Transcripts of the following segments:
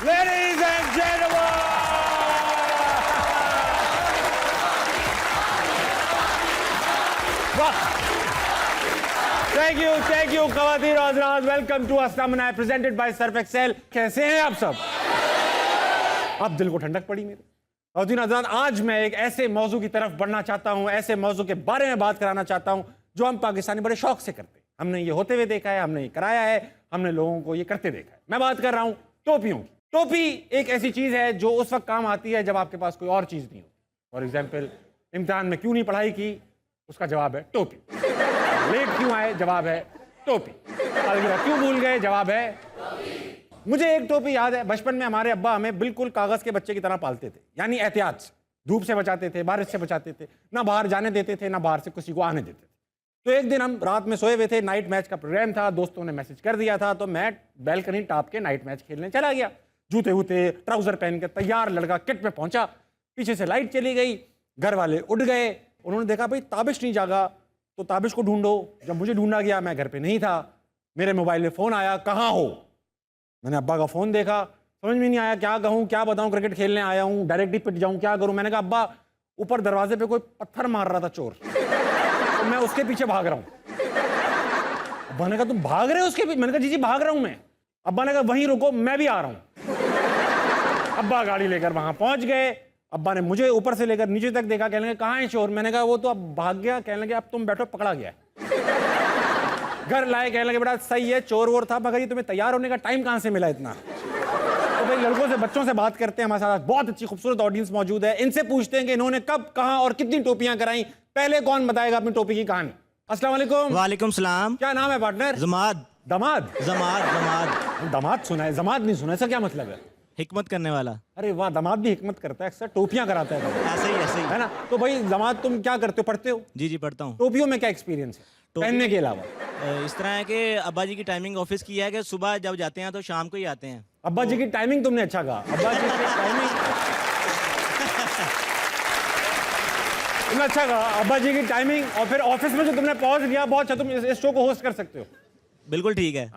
Ladies and gentlemen, thank you, ख़वातीन और हज़रात, वेलकम टू अस्तामना प्रेजेंटेड बाय सर्फ एक्सेल। कैसे हैं आप सब? अब दिल को ठंडक पड़ी मेरे। ख़वातीन और हज़रात, आज मैं एक ऐसे मौजू की तरफ बढ़ना चाहता हूं, ऐसे मौजू के बारे में बात कराना चाहता हूं जो हम पाकिस्तानी बड़े शौक से करते हैं। हमने ये होते हुए देखा है, हमने ये कराया है, हमने लोगों को ये करते देखा है। मैं बात कर रहा हूं टोपियों की। टोपी एक ऐसी चीज है जो उस वक्त काम आती है जब आपके पास कोई और चीज नहीं हो। फॉर एग्जाम्पल, इम्तिहान में क्यों नहीं पढ़ाई की, उसका जवाब है टोपी। लेट क्यों आए, जवाब है टोपी। अलविदा क्यों भूल गए, जवाब है टोपी। मुझे एक टोपी याद है, बचपन में हमारे अब्बा हमें बिल्कुल कागज के बच्चे की तरह पालते थे, यानी एहतियात से, धूप से बचाते थे, बारिश से बचाते थे, ना बाहर जाने देते थे, ना बाहर से किसी को आने देते थे। तो एक दिन हम रात में सोए हुए थे, नाइट मैच का प्रोग्राम था, दोस्तों ने मैसेज कर दिया था, तो मैं बैल्कनी टॉप के नाइट मैच खेलने चला गया। जूते वूते ट्राउजर पहन के तैयार लड़का किट में पहुंचा। पीछे से लाइट चली गई, घर वाले उठ गए। उन्होंने देखा भाई ताबिश नहीं जागा, तो ताबिश को ढूंढो। जब मुझे ढूंढा गया, मैं घर पे नहीं था। मेरे मोबाइल में फ़ोन आया, कहाँ हो? मैंने अब्बा का फ़ोन देखा, समझ में नहीं आया क्या कहूँ, क्या बताऊँ, क्रिकेट खेलने आया हूँ, डायरेक्ट ही पिट जाऊँ, क्या करूँ? मैंने कहा अब्बा, ऊपर दरवाजे पे कोई पत्थर मार रहा था चोर, तो मैं उसके पीछे भाग रहा हूँ। अब्बा ने कहा तुम भाग रहे हो उसके पीछे? मैंने कहा जी जी भाग रहा हूँ मैं। अब्बा ने कहा वहीं रुको, मैं भी आ रहा हूँ। अब्बा गाड़ी लेकर वहां पहुंच गए। अब्बा ने मुझे ऊपर से लेकर नीचे तक देखा, कहने लगे कहाँ है चोर? मैंने कहा वो तो अब भाग गया। कहने लगे अब तुम बैठो, पकड़ा गया। घर लाए, कहने लगे बेटा सही है, चोर वोर था, मगर ये तुम्हें तैयार होने का टाइम कहाँ से मिला इतना? तो भाई लड़कों से, बच्चों से बात करते हैं। हमारे साथ बहुत अच्छी खूबसूरत ऑडियंस मौजूद है। इनसे पूछते हैं कि इन्होंने कब, कहाँ और कितनी टोपियां कराई। पहले कौन बताएगा अपनी टोपी की कहानी? अस्सलाम वालेकुम। वालेकुम सलाम। क्या नाम है पार्टनर? जमाद। दमाद? जमाद। दमाद सुना है, जमात नहीं सुना। इसका क्या मतलब है? हिकमत करने वाला। अरे वाह, दमाद भी हिकमत करता है, अक्सर टोपियां कराता है। ऐसे ही है ना? तो भाई दमाद तुम क्या करते हो, पढ़ते हो? जी जी पढ़ता हूँ। टोपियों में क्या एक्सपीरियंस है पहनने के अलावा? इस तरह है कि अब्बा जी की टाइमिंग ऑफिस की है कि सुबह जब जाते हैं तो शाम को ही आते हैं। अब्बा जी की टाइमिंग तुमने अच्छा कहा। अब्बा जी की टाइमिंग तुमने अच्छा कहा, अब्बा जी की टाइमिंग। और फिर ऑफिस में जो तुमने पहुंच दिया, बहुत अच्छा, तुम इस शो को होस्ट कर सकते हो। बिल्कुल ठीक है।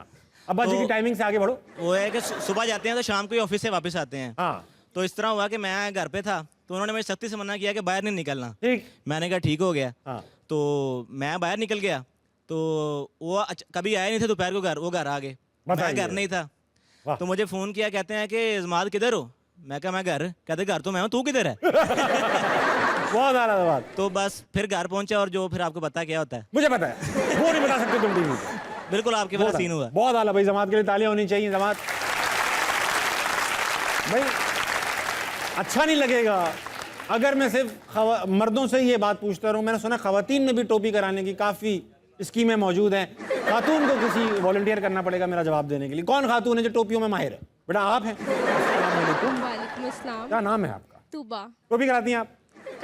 अब्बा जी की टाइमिंग से आगे बढ़ो। वो है कि सुबह जाते हैं तो शाम को ही ऑफिस से वापस आते हैं। हाँ, तो इस तरह हुआ कि मैं घर पे था, तो उन्होंने मेरी सख्ती से मना किया कि बाहर नहीं निकलना। ठीक। मैंने कहा ठीक हो गया। हाँ। तो मैं बाहर निकल गया, तो वो कभी आए नहीं थे दोपहर को घर, वो घर आ गए, मैं घर नहीं था। वाह। तो मुझे फ़ोन किया, कहते हैं कि जमात किधर हो? मैं कहा मैं घर। कहते घर तो मैं हूँ, तू किधर है? बहुत आला बात। तो बस फिर घर पहुंचा, और जो फिर आपको पता क्या होता है। मुझे पता है, वो नहीं बता सकते तुम टीवी पे। बिल्कुल आपके पास सीन हुआ। बहुत आला भाई, जमात के लिए तालियां होनी चाहिए। जमात भाई, अच्छा नहीं लगेगा अगर मैं सिर्फ मर्दों से ये बात पूछता रहूं। मैंने सुना ख़वातीन में भी टोपी कराने की काफ़ी स्कीमें मौजूद हैं। खातून को किसी वॉलंटियर करना पड़ेगा मेरा जवाब देने के लिए। कौन खातून है जो टोपियों में माहिर है? बेटा आप हैं। वालेकुम अस्सलाम। क्या नाम है आपका? तूबा। टोपी कराती हैं आप?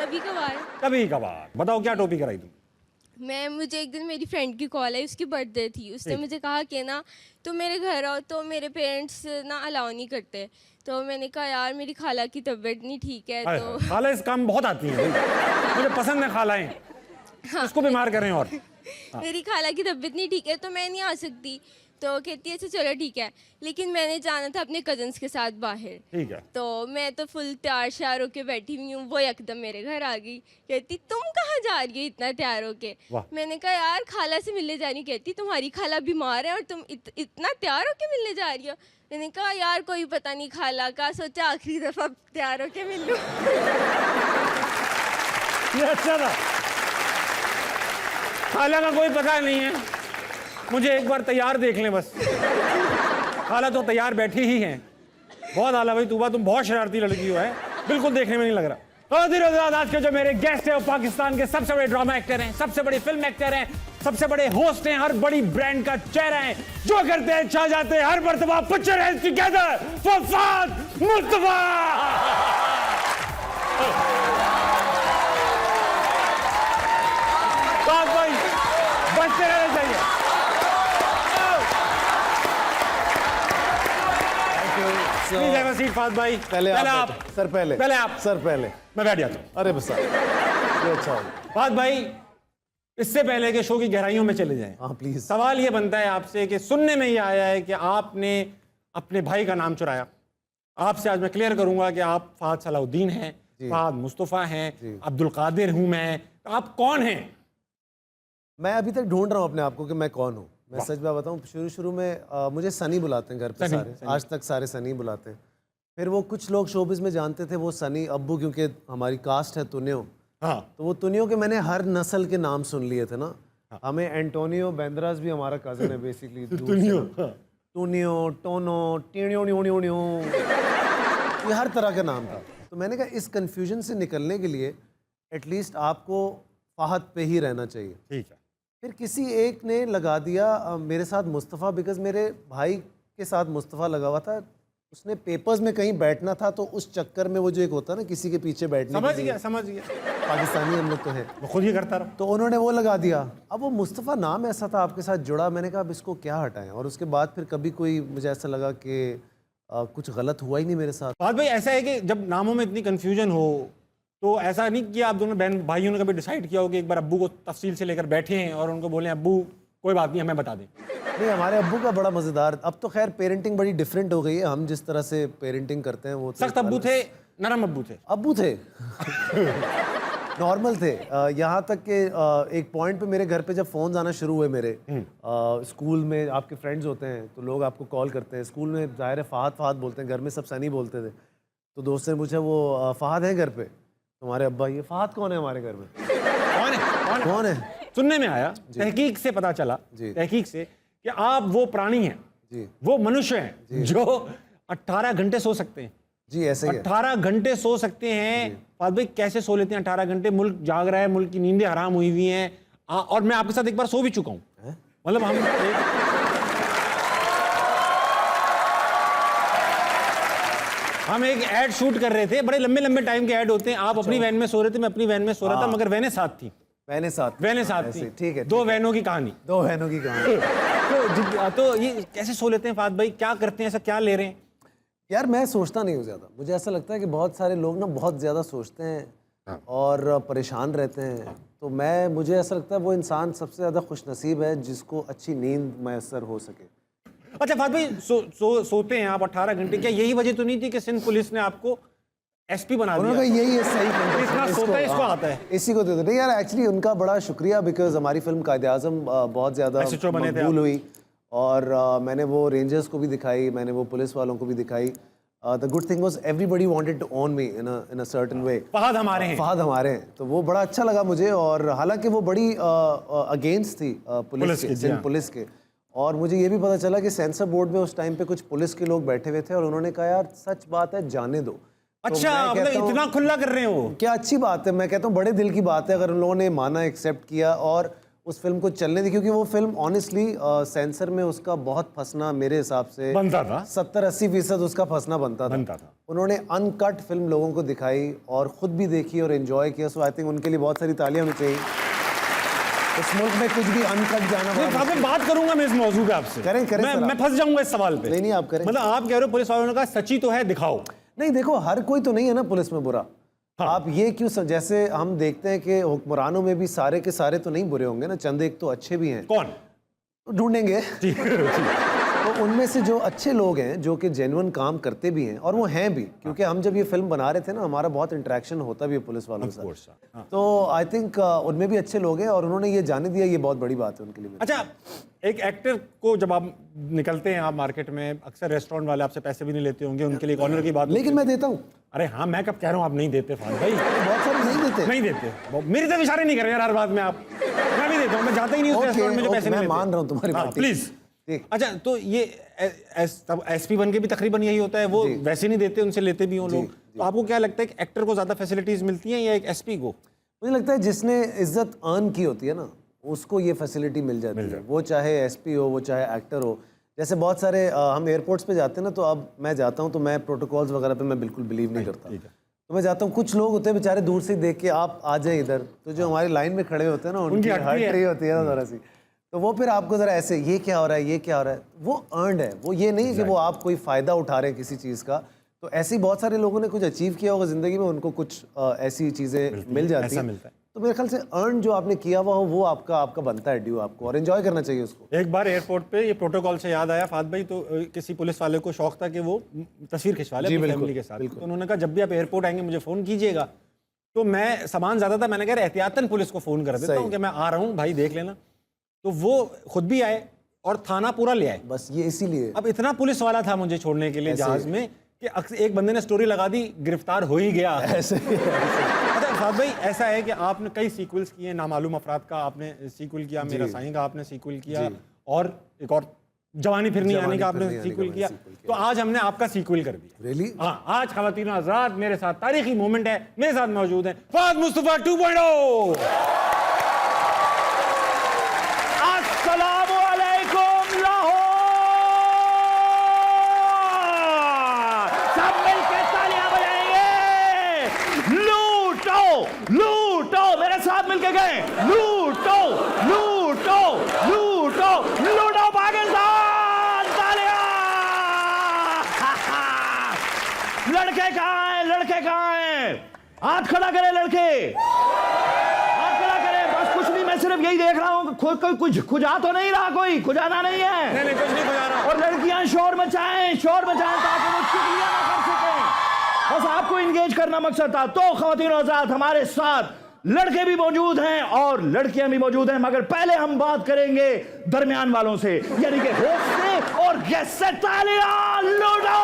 कभी कभार। कभी कभार। बताओ क्या टोपी कराई तुम? मुझे एक दिन मेरी फ्रेंड की कॉल आई, उसकी बर्थडे थी। उसने मुझे कहा कि ना तुम मेरे घर आओ, तो मेरे पेरेंट्स ना अलाउ नहीं करते। तो मैंने कहा यार मेरी खाला की तबीयत नहीं ठीक है। तो खाला इस काम बहुत आती है, मुझे पसंद है खालाएं। हाँ, उसको बीमार करें। और मेरी खाला की तबीयत नहीं ठीक है, तो मैं नहीं आ सकती। तो कहती है अच्छा चलो ठीक है, लेकिन मैंने जाना था अपने कजन्स के साथ बाहर। ठीक है। तो मैं तो फुल तैयार श्यार होके बैठी हुई हूँ, वो एकदम मेरे घर आ गई। कहती तुम कहाँ जा रही हो इतना तैयार होके? मैंने कहा यार खाला से मिलने जा रही हूँ। कहती तुम्हारी खाला बीमार है और तुम इतना तैयार होके मिलने जा रही हो? मैंने कहा यार कोई पता नहीं खाला का, सोचा आखिरी दफा तैयार होके मिल लूं। ये अच्छा था। खाला का कोई पता नहीं है, मुझे एक बार तैयार देख लें बस। खाला तो तैयार बैठी ही हैं। बहुत आला भाई तूबा, तुम बहुत शरारती लड़की हो, है बिल्कुल देखने में नहीं लग रहा। आज के जो मेरे गेस्ट हैं वो पाकिस्तान के सबसे बड़े ड्रामा एक्टर हैं, सबसे बड़े फिल्म एक्टर हैं, सबसे बड़े होस्ट हैं, हर बड़ी ब्रांड का चेहरा है। जो करते हैं छा जाते हैं, हर मर्तबा put your hands together for Fahd Mustafa. भाई बचते रहना चाहिए। Please have a seat Fahd भाई। पहले आप सर, पहले आप सर, पहले मैं बैठ जाता हूँ। अरे बस ये अच्छा होगा। फाद भाई, इससे पहले कि शो की गहराइयों में चले जाएं, हाँ प्लीज। सवाल ये बनता है आपसे कि सुनने में ये आया है कि आपने अपने भाई का नाम चुराया। आपसे आज मैं क्लियर करूंगा कि आप फहद सलाउद्दीन हैं, फहद मुस्तफ़ा हैं, अब्दुल कादिर हूं मैं, तो आप कौन हैं? मैं अभी तक ढूंढ रहा हूँ अपने आप को कि मैं कौन हूँ। मैं सच बात बताऊँ, शुरू में मुझे सनी बुलाते हैं घर पे सारे, आज तक सारे सनी बुलाते हैं। फिर वो कुछ लोग शोबिस में जानते थे वो सनी अब्बू, क्योंकि हमारी कास्ट है तुनियो। हाँ, तो वो तुनियो के मैंने हर नस्ल के नाम सुन लिए थे ना। हमें एंटोनियो बेंद्रास भी हमारा कजन है बेसिकली। तुनियो, टोनो, टीणियो, ये हर तरह का नाम था। तो मैंने कहा इस कंफ्यूजन से निकलने के लिए एटलीस्ट आपको फहद पे ही रहना चाहिए। ठीक है। फिर किसी एक ने लगा दिया मेरे साथ मुस्तफ़ा, बिकॉज मेरे भाई के साथ मुस्तफ़ा लगा हुआ था। उसने पेपर्स में कहीं बैठना था, तो उस चक्कर में वो जो एक होता है ना किसी के पीछे बैठने, समझ गया। पाकिस्तानी हम लोग तो हैं, मैं खुद ही करता रहा। तो उन्होंने वो लगा दिया। अब वो मुस्तफ़ा नाम ऐसा था आपके साथ जुड़ा, मैंने कहा अब इसको क्या हटाएं। और उसके बाद फिर कभी कोई मुझे ऐसा लगा कि कुछ गलत हुआ ही नहीं मेरे साथ। फहद भाई, ऐसा है कि जब नामों में इतनी कंफ्यूजन हो तो ऐसा नहीं किया आप दोनों बहन भाइयों ने कभी डिसाइड किया हो कि एक बार अब्बू को तफसील से लेकर बैठे हैं और उनको बोले अब्बू कोई बात नहीं हमें बता दें? नहीं, हमारे अब्बू का बड़ा मज़ेदार, अब तो खैर पेरेंटिंग बड़ी डिफरेंट हो गई है। हम जिस तरह से पेरेंटिंग करते हैं वो तो सख्त अब्बू थे, नरम अब्बू थे? अब्बू थे नॉर्मल थे। यहाँ तक कि एक पॉइंट पे मेरे घर पे जब फ़ोन आना शुरू हुए मेरे, स्कूल में आपके फ्रेंड्स होते हैं तो लोग आपको कॉल करते हैं। स्कूल में ज़ाहिर है फहद फहद बोलते हैं, घर में सब सनी बोलते थे। तो दोस्त ने पूछा वो फहद है घर पे? तुम्हारे अब्बा, ये फहद कौन है हमारे घर में? कौन है? सुनने में आया, तहकीक से पता चला, तहकीक से कि आप वो प्राणी हैं जी, वो मनुष्य हैं जो 18 घंटे सो सकते हैं। जी ऐसे ही है। 18 घंटे सो सकते हैं। फहद भाई कैसे सो लेते हैं 18 घंटे? मुल्क जाग रहा है, मुल्क की नींदें हराम हुई हुई हैं। और मैं आपके साथ एक बार सो भी चुका हूं। मतलब हम एक ऐड शूट कर रहे थे, बड़े लंबे लंबे टाइम के ऐड होते हैं। आप अपनी वैन में सो रहे थे, मैं अपनी वैन में सो रहा था, मगर वैनें साथ थी। वैनें साथ थी। ठीक है। दो वैनों की कहानी। तो ये कैसे सो लेते हैं फहद भाई? क्या करते हैं, ऐसा क्या ले रहे हैं? यार मैं सोचता नहीं हूँ ज़्यादा। मुझे ऐसा लगता है कि बहुत सारे लोग ना बहुत ज़्यादा सोचते हैं और परेशान रहते हैं। तो मुझे ऐसा लगता है वो इंसान सबसे ज़्यादा खुशनसीब है जिसको अच्छी नींद मैसर हो सके। अच्छा फहद भाई, सोते हैं आप 18 घंटे, क्या यही वजह तो नहीं थी कि सिंध पुलिस ने आपको एसपी बना दिया? उन्होंने यही है, सही इतना सोता है, इसको आता है, इसी को दे दो। नहीं यार, एक्चुअली उनका बड़ा शुक्रिया, बिकॉज हमारी फिल्म कायद-ए-आज़म बहुत ज़्यादा मकबूल हुई और मैंने वो रेंजर्स को भी दिखाई, मैंने वो पुलिस वालों को भी दिखाई। The good thing was everybody wanted to own me in a certain way. Fahad हमारे हैं, तो वो बड़ा अच्छा लगा मुझे। और हालांकि वो बड़ी अगेंस्ट थी पुलिस के। और मुझे ये भी पता चला कि सेंसर बोर्ड में उस टाइम पे कुछ पुलिस के लोग बैठे हुए थे और उन्होंने कहा यार सच बात है, जाने दो। अच्छा, मतलब इतना खुला कर रहे हो? क्या अच्छी बात है। मैं कहता हूँ बड़े दिल की बात है अगर उन लोगों ने माना, एक्सेप्ट किया और उस फिल्म को चलने दी। क्योंकि वो फिल्म ऑनेस्टली सेंसर में उसका बहुत फंसना मेरे हिसाब से बनता था, 70-80% उसका फंसना बनता था। उन्होंने अनकट फिल्म लोगों को दिखाई और खुद भी देखी और एंजॉय किया। सो आई थिंक उनके लिए बहुत सारी तालियां होनी चाहिए। इस मुल्क में कुछ भी अनकट जाना। मैं बात करूंगा मैं इस मौजू पे आपसे। करें मैं फंस जाऊंगा इस सवाल पे। नहीं आप करें। मतलब आप कह रहे हो पुलिस वालों ने कहा सच्ची तो है, दिखाओ। नहीं देखो, हर कोई तो नहीं है ना पुलिस में बुरा। हाँ। आप ये क्यों, जैसे हम देखते हैं कि हुक्मरानों में भी सारे के सारे तो नहीं बुरे होंगे ना, चंद एक तो अच्छे भी हैं। कौन? ढूंढेंगे। तो उनमें से जो अच्छे लोग हैं जो कि जेन्युइन काम करते भी हैं और वो हैं भी, क्योंकि हम जब ये फिल्म बना रहे थे ना हमारा बहुत इंटरेक्शन होता भी है पुलिस वालों के साथ। तो आई थिंक उनमें भी अच्छे लोग हैं और उन्होंने ये जाने दिया, ये बहुत बड़ी बात है उनके लिए। अच्छा, एक एक्टर को जब आप निकलते हैं आप मार्केट में, अक्सर रेस्टोरेंट वाले आपसे पैसे भी नहीं लेते होंगे, उनके लिए ऑनर की बात। लेकिन मैं देता हूँ। अरे हाँ, मैं कब कह रहा हूँ आप नहीं देते फहद भाई? बहुत सारे नहीं देते। मेरी तरफ इशारे नहीं कर रहे यार हर बात में आप। मैं भी देता हूँ, मैं जाता ही नहीं उस रेस्टोरेंट में जो पैसे नहीं लेते। मैं मान रहा हूँ तुम्हारी बात, प्लीज। अच्छा, तो ये एसपी बन के भी तकरीबन यही होता है, वो वैसे नहीं देते, उनसे लेते भी हो लोग। तो आपको क्या लगता है कि एक्टर को ज्यादा फैसिलिटीज मिलती हैं या एक एसपी को? मुझे लगता है जिसने इज्जत अर्न की होती है ना उसको ये फैसिलिटी मिल जाती है, वो चाहे एसपी हो, वो चाहे एक्टर हो। जैसे बहुत सारे हम एयरपोर्ट्स पे जाते हैं ना, तो अब मैं जाता हूँ तो मैं प्रोटोकॉल्स वगैरह पे मैं बिल्कुल बिलीव नहीं करता। तो मैं जाता हूँ, कुछ लोग होते हैं बेचारे दूर से देख के आप आ जाए इधर, तो जो हमारी लाइन में खड़े होते हैं ना उनकी हट रही होती है ना जरा सी, तो वो फिर आपको ज़रा ऐसे ये क्या हो रहा है, ये क्या हो रहा है, वो अर्नड है। वो ये नहीं कि वो आप कोई फ़ायदा उठा रहे हैं किसी चीज़ का। तो ऐसे ही बहुत सारे लोगों ने कुछ अचीव किया होगा ज़िंदगी में, उनको कुछ ऐसी चीज़ें मिल जाती हैं। तो मेरे ख्याल से अर्न जो आपने किया हुआ हो वो आपका बनता है ड्यू आपको, और एंजॉय करना चाहिए उसको। एक बार एयरपोर्ट पे ये प्रोटोकॉल से याद आया फात भाई, तो किसी पुलिस वाले को शौक था कि वो तस्वीर खिंचवा ले अपनी फैमिली के साथ, तो उन्होंने कहा जब भी आप एयरपोर्ट आएंगे मुझे फ़ोन कीजिएगा। तो मैं सामान ज़्यादा था, मैंने कहा एहतियातन पुलिस को फ़ोन कर देता हूँ कि मैं आ रहा हूँ भाई देख लेना। तो वो खुद भी आए और थाना पूरा ले आए। बस ये इसीलिए अब इतना पुलिस वाला था मुझे छोड़ने के लिए जहाज में कि एक बंदे ने स्टोरी लगा दी गिरफ्तार हो ही गया। ऐसे अच्छा साद भाई, ऐसा है कि आपने कई सीक्वल्स किए, नामालूम अफराद का आपने सीक्वल किया, मेरा साईं का आपने सीक्वल किया, और एक और जवानी फिर नहीं आने का आपने सीक्वल किया। तो आज हमने आपका सीक्वल कर दिया। रियली? हाँ, आज ख़वातीन और हज़रात मेरे साथ तारीखी मोमेंट है, मेरे साथ मौजूद है फाद मुस्तफा 2.0। अस्सलामु अलैकुम लाहौर। सब मिलकर तालियां बजाएंगे। लूटो लूटो, मेरे साथ मिलकर गए, लूटो लूटो लूटो लूटो पाकिस्तान, तालियां। लड़के कहाँ हैं, लड़के कहाँ हैं? हाथ खड़ा करें लड़के, हाथ खड़ा करें। बस कुछ नहीं, मैं सिर्फ यही देख रहा हूँ कुछ खुजा तो नहीं रहा, कोई खुजाना नहीं है। नहीं, कुछ नहीं खुजा रहा। और लड़कियां शोर मचाएं ताकि वो चुगलियां ना कर सकें। बस आपको इंगेज करना मकसद था। तो ख़वातीन और हज़रात, हमारे साथ लड़के भी मौजूद हैं और लड़कियां भी मौजूद हैं, मगर पहले हम बात करेंगे दरमियान वालों से, यानी कि होस्ट से और गेस्ट से। तालियां लूटो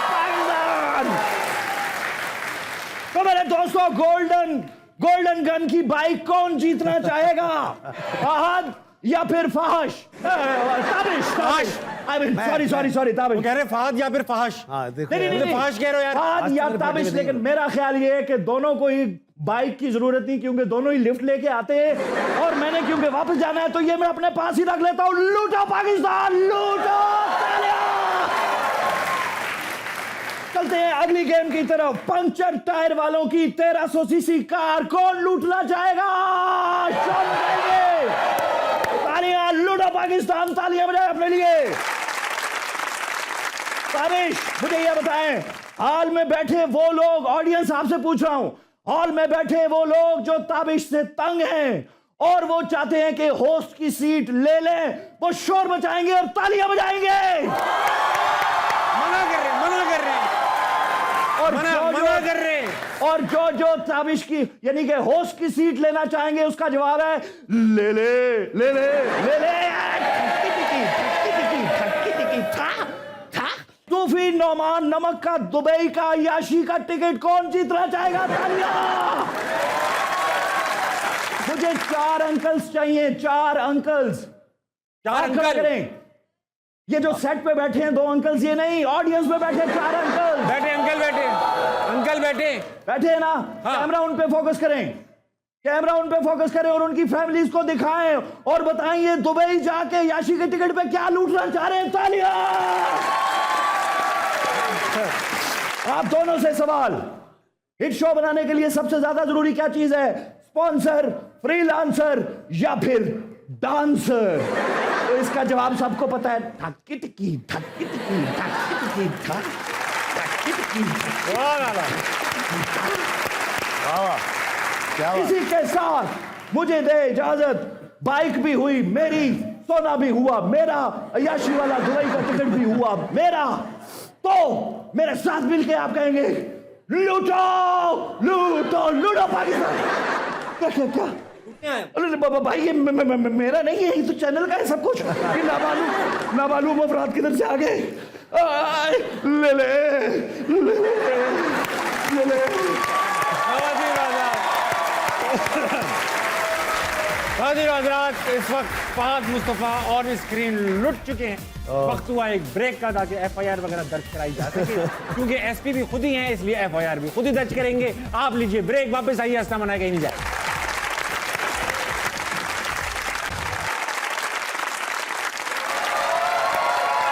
पाकिस्तान। तो मेरे दोस्तों, गोल्डन गन की बाइक कौन जीतना चाहेगा, फहद या फिर फहश? ताबिश। सॉरी ताबिश। कह रहे फहद या फिर फहश? हाँ देखो, नहीं, फहश कह रहे हो यार, फहद या ताबिश। लेकिन मेरा ख्याल ये है कि दोनों को ही बाइक की जरूरत नहीं, क्योंकि दोनों ही लिफ्ट लेके आते हैं, और मैंने क्योंकि वापस जाना है तो ये मैं अपने पास ही रख लेता हूं। लूटो पाकिस्तान, लूटो। चलते हैं अगली गेम की तरफ। पंचर टायर वालों की 1300 सीसी कार कौन लूटना चाहेगा? तालियां, लूटो पाकिस्तान, तालियां बजाए अपने लिए। ताबिश, मुझे यह बताएं, हॉल में बैठे वो लोग, ऑडियंस आपसे पूछ रहा हूं, हॉल में बैठे वो लोग जो ताबिश से तंग हैं और वो चाहते हैं कि होस्ट की सीट ले लें, वो शोर मचाएंगे और तालियां बजाएंगे। मना कर रहे हैं और मना कर रहे हैं। और जो ताबिश की यानी कि होस्ट की सीट लेना चाहेंगे, उसका जवाब है ले ले। तूफी नौमान नमक का दुबई का याशी का टिकट कौन जीतना चाहेगा? तालियां। मुझे 4 अंकल्स चाहिए, 4 अंकल्स। 4 अंकल करें। ये जो सेट पे बैठे हैं 2 अंकल्स, ये नहीं, ऑडियंस में बैठे 4 अंकल बैठे। अंकल बैठे हैं ना? हाँ। कैमरा उन पे फोकस करें और उनकी फैमिलीज को दिखाएं और बताएं ये दुबई जाके याशी के टिकट पे क्या लूटना चाह रहे हैं। तालियां। आप दोनों से सवाल, हिट शो बनाने के लिए सबसे ज्यादा जरूरी क्या चीज है? स्पॉन्सर, फ्रीलांसर या फिर डांसर? तो इसका जवाब सबको पता है, इसी के साथ मुझे दे इजाजत। बाइक भी हुई मेरी, सोना भी हुआ मेरा, अय्याशी वाला दुबई का टिकट भी हुआ मेरा। तो मेरे साथ मिलके आप कहेंगे लूटो लूटो लूटो पाकिस्तान। क्या अरे बाबा भाई, ये मेरा नहीं है, ये तो चैनल का है सब कुछ। नामालूम अफराद किधर से आ गए? ले ले। इस वक्त फहद मुस्तफा ऑन स्क्रीन लुट चुके हैं। वक्त हुआ एक ब्रेक का, ताकि FIR वगैरह दर्ज कराई जा सके, क्योंकि SP भी खुद ही हैं, इसलिए FIR भी खुद ही दर्ज करेंगे। आप लीजिए ब्रेक, वापस आइए, हंसना मना कहीं नहीं जाए।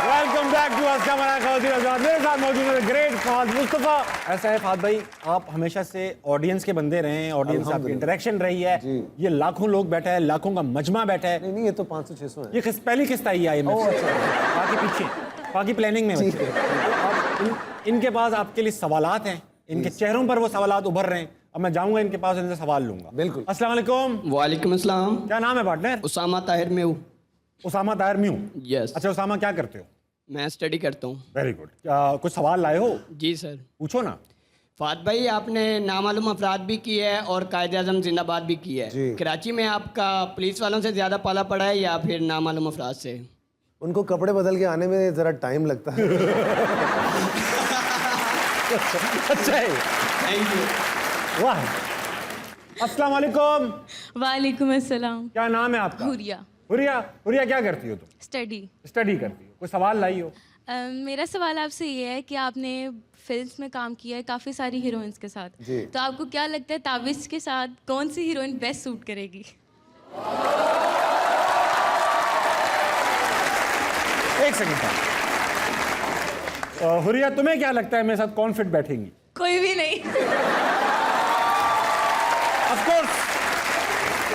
वेलकम बैक टू हंसना मना ख़वातीन। मेरे साथ मौजूद है ग्रेट फहद मुस्तफा। ऐसा है फहद भाई, आप हमेशा से ऑडियंस के बंदे रहे हैं, ऑडियंस आपकी इंटरेक्शन रही है। ये लाखों लोग बैठा है, लाखों का मजमा बैठा है। नहीं, ये तो 500-600 है। ये पहली किस्त आई है बाकी पीछे, बाकी प्लानिंग में। इनके पास आपके लिए सवालात हैं, इनके चेहरों पर वो सवालात उभर रहे हैं, अब मैं जाऊंगा इनके पास, इनसे सवाल लूंगा। बिल्कुल। अस्सलाम वालेकुम। वालेकुम अस्सलाम। क्या नाम है पार्टनर? उसामा ताहिर में हूँ। उसामा ताहिर म्यू। यस। अच्छा उसामा, क्या करते हो? मैं स्टडी करता हूँ। Very good. कुछ सवाल लाए हो? जी सर। पूछो ना। फात भाई, आपने नामालूम अफराद भी की है और कायदे आज़म जिंदाबाद भी की है। जी। कराची में आपका पुलिस वालों से ज़्यादा पाला पड़ा है या फिर नामालूम अफराद से? उनको कपड़े बदल के आने में ज़रा टाइम लगता है। अच्छा है। Thank you. वाह। अस्सलाम वालेकुम। वालेकुम अस्सलाम। क्या नाम है आपका? हुरिया। हुरिया। हुरिया, क्या करती हो तुम? स्टडी। स्टडी करती हो। कोई सवाल लाई हो? मेरा सवाल आपसे ये है कि आपने फिल्म्स में काम किया है काफ़ी सारी हीरोइंस के साथ, जी। तो आपको क्या लगता है ताबिश के साथ कौन सी हीरोइन बेस्ट सूट करेगी? एक सेकंड। हुरिया, तुम्हें क्या लगता है मेरे साथ कौन फिट बैठेंगी? कोई भी नहीं। ऑफ कोर्स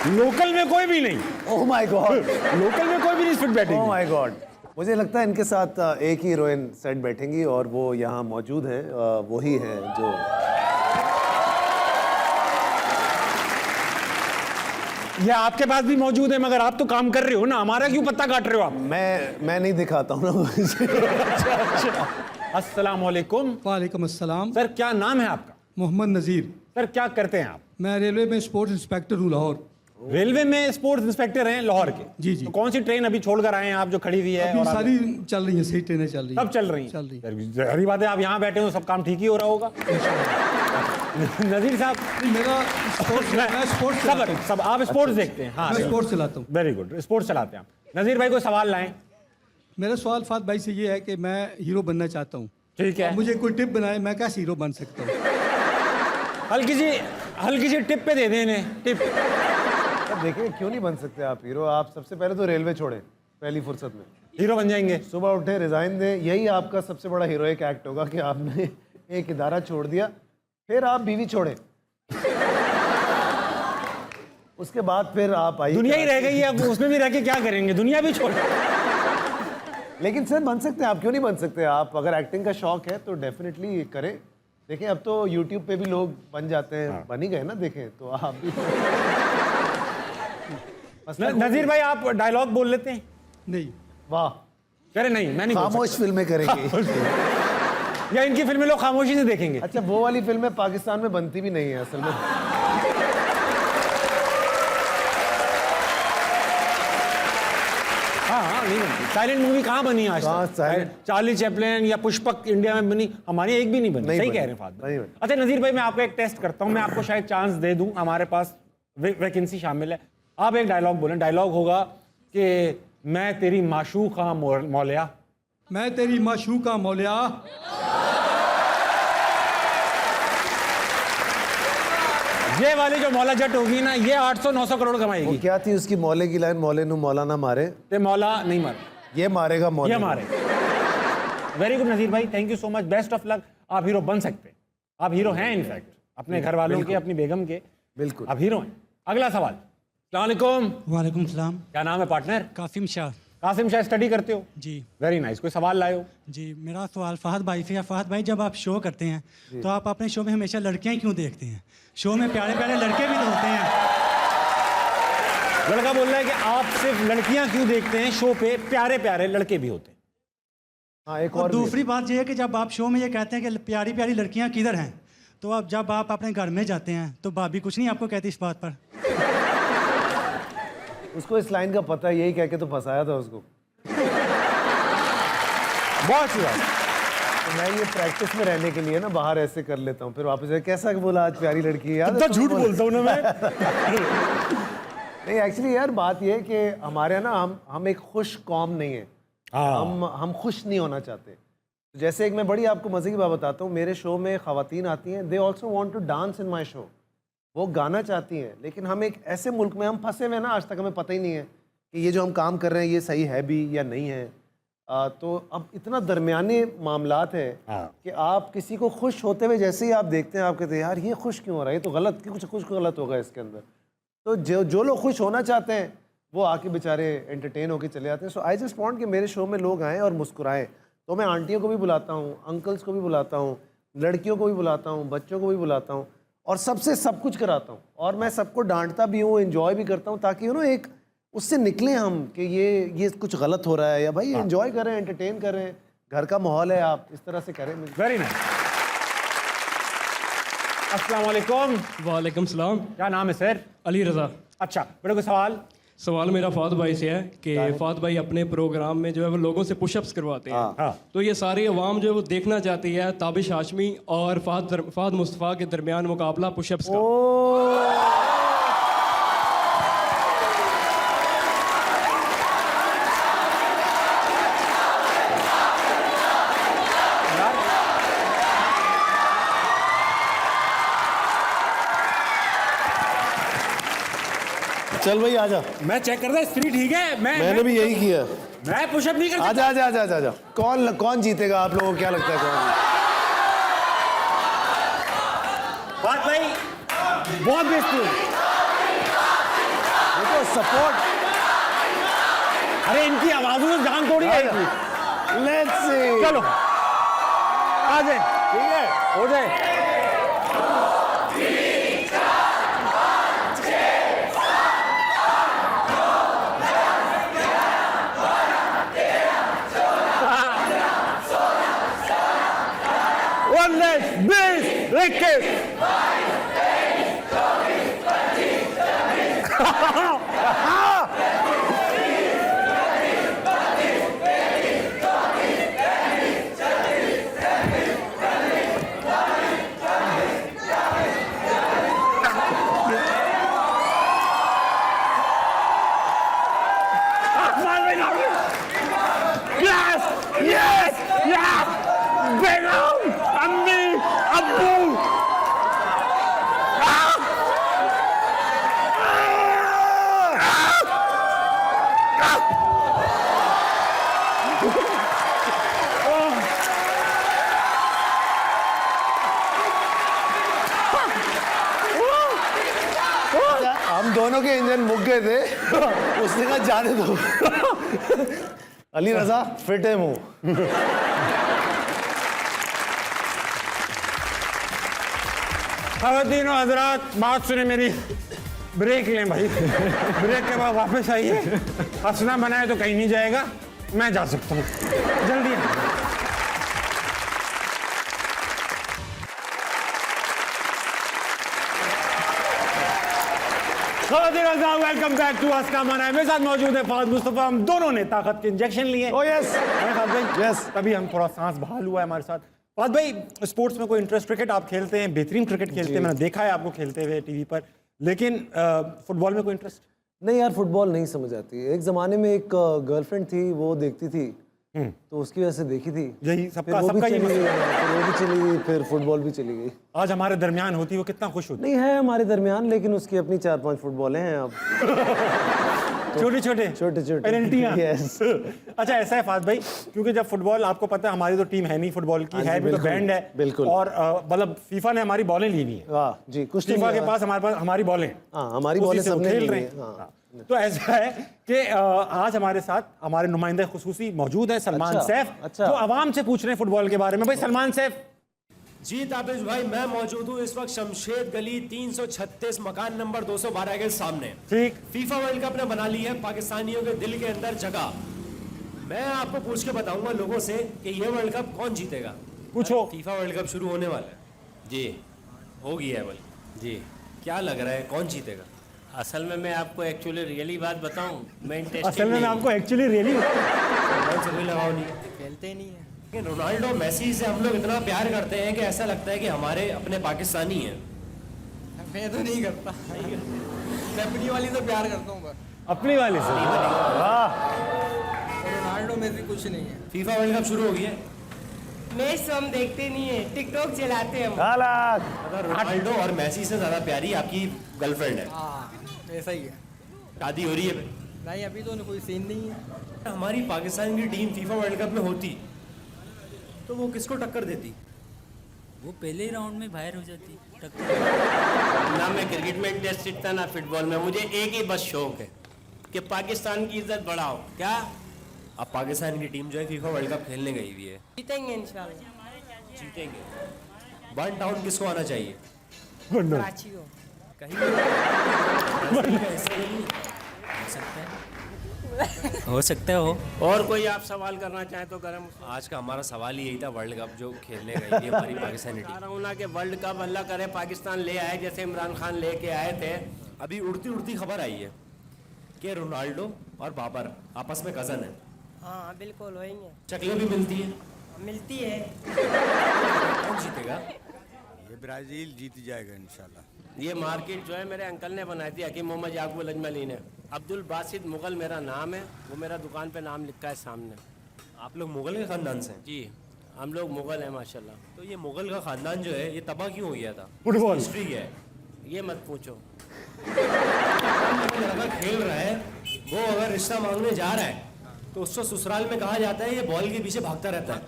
लोकल में कोई भी नहीं। Oh my God. लोकल में कोई भी नहीं फिट बैठेगी। Oh my God. मुझे लगता है इनके साथ एक ही हीरोइन सेट बैठेंगी और वो यहाँ मौजूद है, वही है जो ये आपके पास भी मौजूद है, मगर आप तो काम कर रहे हो ना, हमारा क्यों पत्ता काट रहे हो आप? मैं नहीं दिखाता हूँ ना। अस्सलाम वालेकुम। वालेकुम अस्सलाम। सर, क्या नाम है आपका? मोहम्मद नज़ीर। सर, क्या करते हैं आप? मैं रेलवे में स्पोर्ट्स इंस्पेक्टर हूँ, लाहौर। रेलवे में स्पोर्ट्स इंस्पेक्टर हैं लाहौर के? जी, जी। तो कौन सी ट्रेन अभी छोड़कर आए हैं आप जो खड़ी हुई है? अभी और सारी चल रही हैं, सही ट्रेनें चल रही हैं। सब चल रही हैं? चल रही हैं। जहरी बात है, आप यहाँ बैठे हो, सब काम ठीक ही हो रहा होगा। नजीर साहब, मेरा स्पोर्ट्स, मैं स्पोर्ट्स चलाता हूँ। सब आप स्पोर्ट्स देखते हैं? हाँ, मैं स्पोर्ट्स चलाता हूँ। Very good. स्पोर्ट्स चलाते हैं आप। नजीर भाई को सवाल लाएं। मेरा सवाल फात भाई से ये है कि मैं हीरो बनना चाहता हूँ। ठीक है। मुझे कोई टिप बनाए, मैं कैसे हीरो बन सकता हूँ? हल्की सी टिप पे दे दें इन्हें, टिप। अब देखिए, क्यों नहीं बन सकते आप हीरो? आप सबसे पहले तो रेलवे छोड़े पहली फुर्सत में, हीरो बन जाएंगे। सुबह उठे, रिजाइन दें, यही आपका सबसे बड़ा हीरोइक एक्ट होगा कि आपने एक इदारा छोड़ दिया, फिर आप बीवी छोड़े, उसके बाद फिर आप आइए। दुनिया ही रह गई है, अब उसमें भी रह के क्या करेंगे? दुनिया भी छोड़। लेकिन सर बन सकते हैं आप, क्यों नहीं बन सकते? आप अगर एक्टिंग का शौक है तो डेफिनेटली करें। देखें, अब तो यूट्यूब पे भी लोग बन जाते हैं। हाँ। बन ही गए ना, देखें तो आप भी। नजीर भाई, आप डायलॉग बोल लेते हैं? नहीं। वाह। अरे नहीं, मैं नहीं बोल खामोश फिल्में करेंगे। सकता। या इनकी फिल्में लोग खामोशी से देखेंगे? अच्छा, वो वाली फिल्में पाकिस्तान में बनती भी नहीं है असल में। हाँ, नहीं बनती। साइलेंट मूवी कहाँ बनी आज तक? चार्ली चैपलिन या पुष्पक इंडिया में बनी, हमारी एक भी नहीं बनी। सही कह रहे हैं फादर। अच्छा नजीर भाई, मैं आपको एक टेस्ट करता हूँ, मैं आपको शायद चांस दे दूँ, हमारे पास वैकेंसी शामिल है। आप एक डायलॉग बोलें। डायलॉग होगा कि मैं तेरी माशूका मौलिया। मैं तेरी माशूका मौलिया। ये वाली जो मौला जट होगी ना, ये 800-900 करोड़ कमाएगी। वो क्या थी उसकी मौले की लाइन? मौले नु मौला ना मारे, ते मौला नहीं मारे, ये मारेगा मौले। ये मारे। वेरी गुड नजीर भाई, thank you so much, best of luck. आप हीरो बन सकते हैं, आप हीरो हैं इनफैक्ट, अपने घर वालों के, अपनी बेगम के, बिल्कुल आप हीरो हैं। अगला सवाल। अस्सलाम वालेकुम। वालेकुम सलाम। क्या नाम है पार्टनर? कासिम शाह। कासिम शाह, स्टडी करते हो? जी। Very nice. कोई सवाल लाए हो? जी, मेरा सवाल फहद भाई से है। फहद भाई, जब आप शो करते हैं तो आप अपने शो में हमेशा लड़कियां क्यों देखते हैं? शो में प्यारे प्यारे लड़के भी तो होते हैं। लड़का बोल रहा है कि आप सिर्फ लड़कियां क्यों देखते हैं, शो पे प्यारे प्यारे लड़के भी होते हैं। हाँ, एक और और दूसरी बात यह है कि जब आप शो में ये कहते हैं कि प्यारी प्यारी लड़कियां किधर हैं, तो अब जब आप अपने घर में जाते हैं तो भाभी कुछ नहीं आपको कहती इस बात पर? उसको इस लाइन का पता है, यही कह के तो फंसाया था उसको। बहुत सी बात। तो मैं ये प्रैक्टिस में रहने के लिए ना बाहर ऐसे कर लेता हूँ, फिर वापस कैसा बोला आज प्यारी लड़की है यार। तो झूठ बोलता हूँ ना मैं। नहीं, एक्चुअली यार बात ये है कि हमारे यहाँ ना हम एक खुश कौम नहीं है। हम खुश नहीं होना चाहते। जैसे एक मैं बड़ी आपको मज़े की बात बताता हूँ, मेरे शो में ख़वातीन आती हैं, they also want to dance in my show. वो गाना चाहती हैं, लेकिन हम एक ऐसे मुल्क में हम फंसे हुए हैं ना, आज तक हमें पता ही नहीं है कि ये जो हम काम कर रहे हैं ये सही है भी या नहीं है। तो अब इतना दरमियाने मामलात है कि आप किसी को खुश होते हुए जैसे ही आप देखते हैं, आप कहते हैं यार ये खुश क्यों हो रहा है, ये तो गलत, कुछ गलत होगा इसके अंदर। तो जो लोग खुश होना चाहते हैं वो आके बेचारे एंटरटेन होके चले जाते हैं। सो आई जस्ट वांट कि मेरे शो में लोग आएँ और मुस्कुराएं। तो मैं आंटियों को भी बुलाता हूँ, अंकल्स को भी बुलाता हूँ, लड़कियों को भी बुलाता हूँ, बच्चों को भी बुलाता हूँ, और सबसे सब कुछ कराता हूँ, और मैं सबको डांटता भी हूँ, एंजॉय भी करता हूँ, ताकि एक उससे निकले हम कि ये कुछ गलत हो रहा है, या भाई एंजॉय करें, एंटरटेन करें, घर का माहौल है, आप इस तरह से करें। Very nice. अस्सलाम वालेकुम। वालेकुम सलाम। क्या नाम है सर? अली रज़ा। अच्छा, मेरे को सवाल मेरा फात भाई से है कि फात भाई अपने प्रोग्राम में जो है वो लोगों से पुशअप्स करवाते हैं। हाँ। तो ये सारी अवाम जो है वो देखना चाहती है ताबिश हाशमी और फहद मुस्तफ़ा के दरमियान मुकाबला पुशअप्स का। चल भाई आजा, मैं चेक करता स्त्री ठीक है। मैंने भी यही किया। मैं पुशअप नहीं कर आजा आजा आजा आजा। कौन जीतेगा, आप लोगों को क्या लगता है कौन? बात भाई बहुत बेस्ट हुई। देखो सपोर्ट। अरे इनकी आवाजों में जान तोड़ी है इनकी। Let's see. चलो आ जाए, ठीक है, हो जाए। उन्नीस, बीस, इक्कीस। Yes! Yes! Yes! Begum! Ammi! Abbu! हम दोनों के इंजन मुक गए थे। उसने कहा जाने दो। अली रजा फिट है मुंह। खवातीन और हजरात, बात सुने मेरी। ब्रेक लें भाई। ब्रेक के बाद वापस आइए। हंसना बनाए तो कहीं नहीं जाएगा, मैं जा सकता हूँ। जल्दी आइए। वेलकम बैक टू अस्का मना। मेरे साथ मौजूद है फहद मुस्तफा। हम दोनों ने ताकत के इंजेक्शन लिए। ओ यस यस, तभी हम थोड़ा सांस बहाल हुआ है हमारे साथ। फहद भाई, स्पोर्ट्स में कोई इंटरेस्ट? क्रिकेट आप खेलते हैं, बेहतरीन क्रिकेट खेलते हैं, मैंने देखा है आपको खेलते हुए टीवी पर, लेकिन फुटबॉल में कोई इंटरेस्ट? नहीं यार, फुटबॉल नहीं समझ आती। एक जमाने में एक गर्लफ्रेंड थी, वो देखती थी, तो उसकी वजह से देखी थी। यही फिर सबका वो भी सबका ही चली गई, मसला। फिर वो भी चली गई, फिर फुटबॉल भी चली गई। आज हमारे दरमियान होती, वो कितना खुश होती। नहीं है हमारे दरमियान, लेकिन उसकी अपनी 4-5 फुटबॉलें हैं अब। छोटे छोटे छोटे पेनल्टियां। यस। अच्छा ऐसा है फात भाई, क्योंकि जब फुटबॉल, आपको पता है हमारी तो टीम है नहीं फुटबॉल की, है भी तो बैंड है बिल्कुल। और मतलब फीफा ने हमारी बॉलें ली हुई है। वाह जी, कुछ फीफा के पास हमारी बॉलें, हाँ हमारी उसी बॉलें से वो सबने खेल ली रहे हैं, हैं। हाँ। हाँ। तो ऐसा है कि आज हमारे साथ हमारे नुमाइंदे खुसूसी मौजूद है सलमान अच्छा, सैफ, अच्छा। जो आवाम से पूछ रहे हैं फुटबॉल के बारे में। भाई सलमान सैफ। जी ताबिश भाई, मैं मौजूद हूँ इस वक्त शमशेद गली 336 मकान नंबर 212 के सामने। ठीक। फीफा वर्ल्ड कप ने बना ली है पाकिस्तानियों के दिल के अंदर जगह। मैं आपको पूछ के बताऊंगा लोगों से कि ये वर्ल्ड कप कौन जीतेगा। पूछो। फीफा वर्ल्ड कप शुरू होने वाला है जी, हो गया है भाई जी, क्या लग रहा है कौन जीतेगा? असल में मैं आपको एक्चुअली रियली बात बताऊं, मैं इंटरेस्टेड असल में नहीं मैं आपको एक्चुअली रियली कौन से कोई लगाव नहीं है। खेलते ही नहीं है। लेकिन रोनाल्डो मेसी से हम लोग इतना प्यार करते हैं कि ऐसा लगता है कि हमारे अपने पाकिस्तानी हैं। मैं तो नहीं करता, मैं अपनी वाली से प्यार करता हूँ, अपनी वाली से। वाह। रोनाल्डो में भी कुछ नहीं है। फीफा वर्ल्ड कप शुरू हो गया है। मैच तो हम देखते नहीं है, टिकटॉक चलाते हैं हम। अगर रोनाल्डो और मेसी से ज्यादा प्यारी आपकी गर्लफ्रेंड है, हाँ ऐसा ही है। शादी हो रही है? नहीं अभी तो कोई सीन नहीं है। हमारी पाकिस्तान की टीम फीफा वर्ल्ड कप में होती तो वो किसको टक्कर देती? वो पहले ही राउंड में बाहर हो जाती। ना मैं क्रिकेट में इंटरेस्ट रखता ना फुटबॉल में, मुझे एक ही बस शौक है कि पाकिस्तान की इज्जत बढ़ाओ। क्या अब पाकिस्तान की टीम जो है फीफा वर्ल्ड कप खेलने गई हुई है, जीतेंगे इंशाल्लाह। जीतेंगे। वन डाउन किसको आना चाहिए? कराची हो। हो सकता है हो। और कोई आप सवाल करना चाहें तो करें मुझसे। आज का हमारा सवाल ही यही था, वर्ल्ड कप जो खेलने गई थी हमारी पाकिस्तानी चाह टीम। रहा हूँ ना कि वर्ल्ड कप अल्लाह करे पाकिस्तान ले आए, जैसे इमरान खान लेके आए थे। अभी उड़ती उड़ती खबर आई है कि रोनाल्डो और बाबर आपस में कजन है। हाँ बिल्कुल होएंगे, शक्लें भी मिलती है। मिलती है। कौन जीतेगा? ये ब्राजील जीत जाएगा इंशाल्लाह। ये मार्केट जो है मेरे अंकल ने बनाई थी, हकीम मोहम्मद याकूब अजमली ने। अब्दुल बासित मुगल मेरा नाम है, वो मेरा दुकान पे नाम लिखा है सामने। आप लोग मुगल के खानदान से हैं? जी हम लोग मुगल हैं माशाल्लाह। तो ये मुगल का खानदान जो है ये तबाह क्यों हो गया था? फुटबॉल हिस्ट्री क्या है? ये मत पूछो। लड़का खेल रहा है, वो अगर रिश्ता मांगने जा रहा है तो उसको ससुराल में कहा जाता है ये बॉल के पीछे भागता रहता है।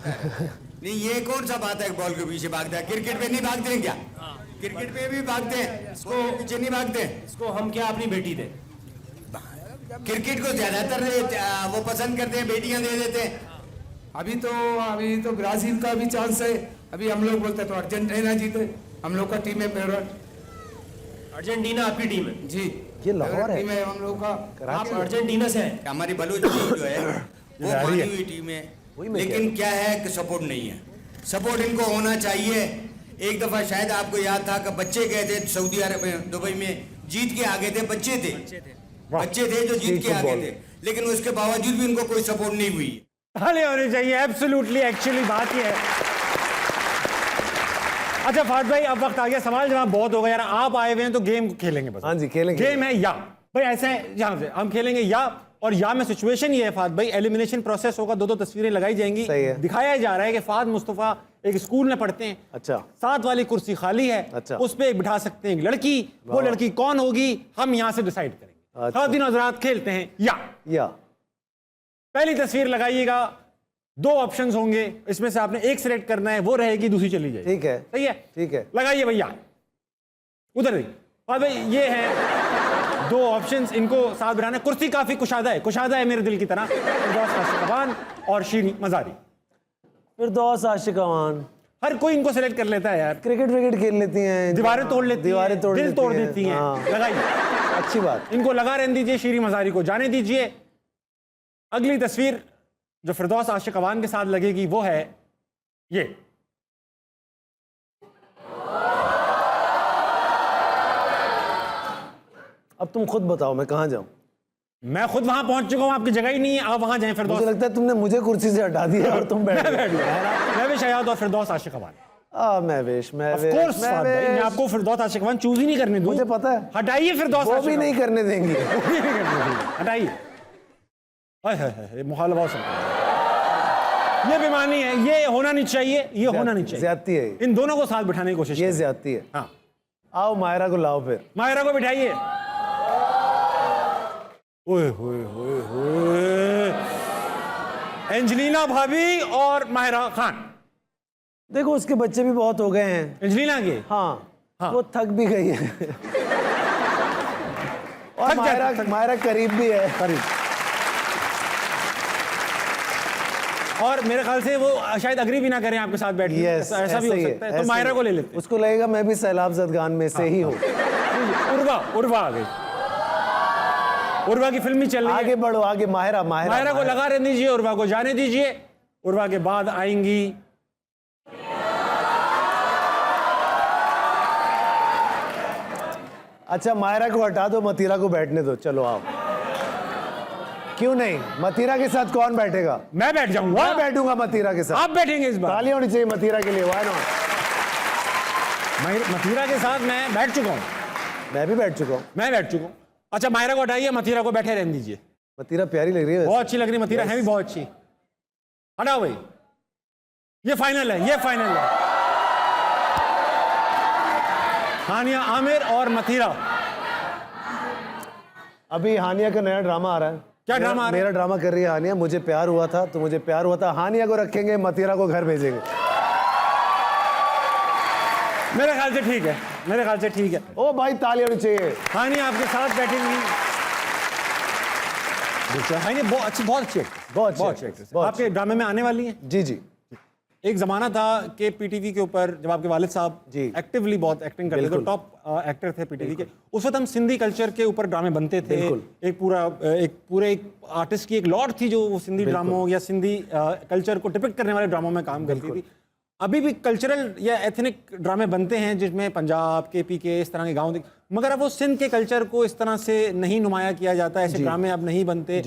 नहीं, ये कौन सा बात है बॉल के पीछे भागता है? क्रिकेट पे नहीं भागते हैं क्या? क्रिकेट पे भी भागते हैं, इसको पीछे नहीं भागते हैं। इसको हम क्या अपनी बेटी दे? क्रिकेट को ज्यादातर वो पसंद करते हैं, बेटियां दे देते हैं। अभी तो ब्राजील का भी चांस है। अभी हम लोग बोलते तो अर्जेंटीना जीते, हम लोग का टीम है फेवरेट। अर्जेंटीना आपकी टीम है? जी ये लाहौर है। टीम है हम लोग का। आप अर्जेंटीना से हैं? हमारी बलूच टीम जो है वो मानी हुई टीम है, लेकिन क्या है कि सपोर्ट नहीं है। सपोर्ट इनको होना चाहिए। एक दफा शायद आपको याद था कि बच्चे गए थे सऊदी अरब में, दुबई में, जीत के आगे थे। बच्चे थे जो जीत के आगे थे, लेकिन उसके बावजूद भी उनको कोई सपोर्ट नहीं हुई। ताली होनी चाहिए। एब्सोल्युटली, एक्चुअली बात ये है। अच्छा फहद भाई, अब वक्त आ गया, सवाल जवाब बहुत हो गया यार। आप आए हुए हैं तो गेम खेलेंगे बस। हाँ जी खेलेंगे। गेम है या भाई, ऐसे है यहाँ से हम खेलेंगे या, और या में सिचुएशन ये है फहद भाई, एलिमिनेशन प्रोसेस होगा, दो तस्वीरें लगाई जाएंगी। सही है। दिखाया जा रहा है कि फहद मुस्तफा एक स्कूल में पढ़ते हैं। अच्छा। 7 वाली कुर्सी खाली है। अच्छा। उस पे बिठा सकते हैं एक लड़की, वो लड़की कौन होगी हम यहाँ से डिसाइड करेंगे। अच्छा। खातिन हज़रात खेलते हैं या। पहली तस्वीर लगाइएगा, 2 ऑप्शंस होंगे, इसमें से आपने एक सिलेक्ट करना है, वो रहेगी, दूसरी चली जाएगी। ठीक है, सही है, ठीक है। लगाइए भैया, उधर देखिए। और भाई ये है 2 ऑप्शंस, इनको साथ बिठाना है। कुर्सी काफी कुशादा है मेरे दिल की तरह। फिरदौस आशिक अवान और शीरी मजारी। फिरदौस आशिक अवान, हर कोई इनको सेलेक्ट कर लेता है यार। क्रिकेट विकेट खेल लेती हैं, दीवारें तोड़ लेती हैं, दिल तोड़ देती हैं। हाँ। लगाइए, अच्छी बात। इनको लगा रहने दीजिए, शीरी मजारी को जाने दीजिए। अगली तस्वीर जो फिरदौस आशिक अवान के साथ लगेगी वो है ये। अब तुम खुद बताओ मैं कहाँ जाऊं? मैं खुद वहां पहुंच चुका हूं, आपकी जगह ही नहीं है, आप वहां जाएं। फिरदौस, मुझे लगता है तुमने मुझे कुर्सी से हटा दिया और तुम बैठ गए। मैं भी शयाद और फिरदौस आशिक अवान। Of course, फहद भाई, मैं आपको फिरदौस आशिक अवान चूज ही नहीं करने दूं। मुझे पता है। हटाइए फिरदौस वो आशिक भी अवान। नहीं करने देंगे। वो भी नहीं करने देंगे, हटाइए। हाय हाय हाय, मुखालफा सब, ये बेईमानी है, ये होना नहीं चाहिए, ये होना नहीं चाहिए। ज्यादती है, इन दोनों को साथ बिठाने की कोशिश ये करें। ज्यादती है। हाँ, आओ मायरा को लाओ फिर। मायरा को बिठाइए। ओए होए होए होए, एंजलीना भाभी और माहिरा खान। देखो उसके बच्चे भी बहुत हो गए हैं। एंजलीना के? हाँ, वो थक भी गई है। और मायरा करीब भी है। करीब। और मेरे ख्याल से वो शायद अग्री भी ना करें आपके साथ बैठ के। ऐसा भी हो सकता है। तो मायरा को ले लेते हैं। उसको लगेगा मैं भी सैलाब ज़दगान में से ही हूँ। उर्वा आ गई। उर्वा की फिल्म भी चल रही है। आगे बढ़ो, आगे। माहिरा को लगा रहने दीजिए, उर्वा को जाने दीजिए। उर्वा के बाद आएंगी अच्छा, माहिरा को हटा दो, मतीरा को बैठने दो। चलो आओ। क्यों नहीं? मतीरा के साथ कौन बैठेगा? मैं बैठ जाऊंगा। मैं बैठूंगा मतीरा के साथ। आप बैठेंगे इस बार? ताली होनी चाहिए मतीरा के लिए। Why not? मतीरा के साथ मैं बैठ चुका हूँ। मैं भी बैठ चुका हूँ। मैं बैठ चुका हूँ। अच्छा, मायरा को हटाइए, मतीरा को बैठे रहने दीजिए। मतीरा प्यारी लग रही है, बहुत अच्छी लग रही है मतीरा, है भी बहुत अच्छी। हटाओ भाई, ये फाइनल है, ये फाइनल है। हानिया आमिर और मतीरा। अभी हानिया का नया ड्रामा आ रहा है। क्या ड्रामा आ रहा है? मेरा ड्रामा कर रही है हानिया। मुझे प्यार हुआ था तो मुझे प्यार हुआ था। हानिया को रखेंगे, मतीरा को घर भेजेंगे। मेरे ख्याल से ठीक है, मेरे ख्याल से ठीक है। ओ भाई ताली होनी चाहिए। हानिया आपके साथ बैठेंगी। हानिया बहुत अच्छी, बहुत अच्छी एक्ट्रेस, बहुत अच्छी एक्ट्रेस। आपके ड्रामे में आने वाली है? जी जी। एक जमाना था कि पीटीवी के ऊपर जब आपके वालिद साहब जी एक्टिवली बहुत एक्टिंग करते थे, टॉप एक्टर थे पीटीवी के, उस वक्त हम सिंधी कल्चर के ऊपर ड्रामे बनते थे। एक पूरे आर्टिस्ट की एक लॉट थी जो वो सिंधी ड्रामों या सिंधी कल्चर को डिपिक्ट करने वाले ड्रामों में काम करती थी। अभी भी कल्चरल या एथनिक ड्रामे बनते हैं जिसमें पंजाब केपी के इस तरह के गाँव, मगर अब वो सिंध के कल्चर को इस तरह से नहीं नुमाया किया जाता, ऐसे ड्रामे अब नहीं बनते।